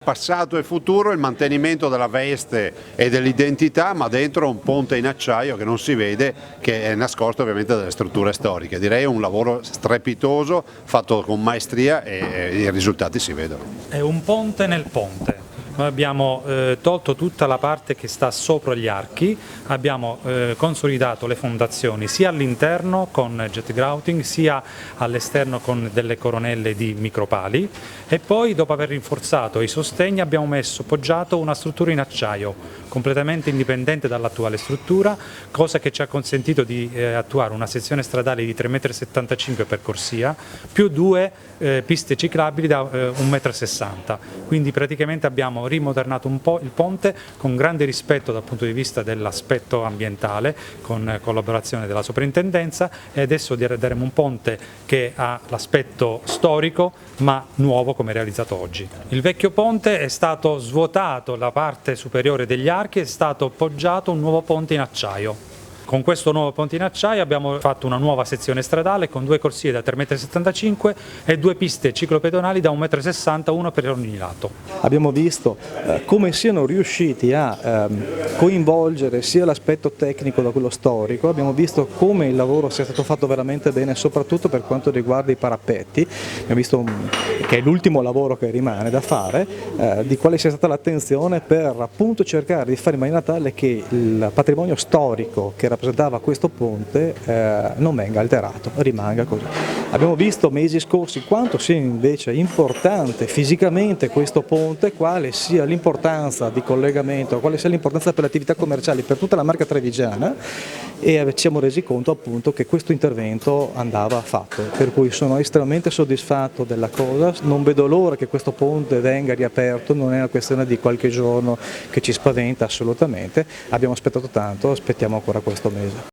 Passato e futuro, il mantenimento della veste e dell'identità, ma dentro un ponte in acciaio che non si vede, che è nascosto ovviamente dalle strutture storiche. Direi un lavoro strepitoso, fatto con maestria e i risultati si vedono. È un ponte nel ponte. Noi abbiamo tolto tutta la parte che sta sopra gli archi, abbiamo consolidato le fondazioni sia all'interno con jet grouting sia all'esterno con delle coronelle di micropali e poi dopo aver rinforzato i sostegni abbiamo poggiato una struttura in acciaio completamente indipendente dall'attuale struttura, cosa che ci ha consentito di attuare una sezione stradale di 3,75 m per corsia più due piste ciclabili da 1,60 m. Quindi praticamente abbiamo rimodernato un po' il ponte con grande rispetto dal punto di vista dell'aspetto ambientale, con collaborazione della soprintendenza, e adesso daremo un ponte che ha l'aspetto storico ma nuovo come realizzato oggi. Il vecchio ponte è stato svuotato, la parte superiore degli archi è stato poggiato un nuovo ponte in acciaio. Con questo nuovo ponte in acciaio abbiamo fatto una nuova sezione stradale con due corsie da 3,75 m e due piste ciclopedonali da 1,60 m, una per ogni lato. Abbiamo visto come siano riusciti a coinvolgere sia l'aspetto tecnico da quello storico, abbiamo visto come il lavoro sia stato fatto veramente bene, soprattutto per quanto riguarda i parapetti. Abbiamo visto che è l'ultimo lavoro che rimane da fare, di quale sia stata l'attenzione per appunto cercare di fare in maniera tale che il patrimonio storico che rappresentava questo ponte non venga alterato, rimanga così. Abbiamo visto mesi scorsi quanto sia invece importante fisicamente questo ponte, quale sia l'importanza di collegamento, quale sia l'importanza per le attività commerciali per tutta la Marca Trevigiana, e ci siamo resi conto appunto che questo intervento andava fatto, per cui sono estremamente soddisfatto della cosa, non vedo l'ora che questo ponte venga riaperto, non è una questione di qualche giorno che ci spaventa assolutamente, abbiamo aspettato tanto, aspettiamo ancora questo mese.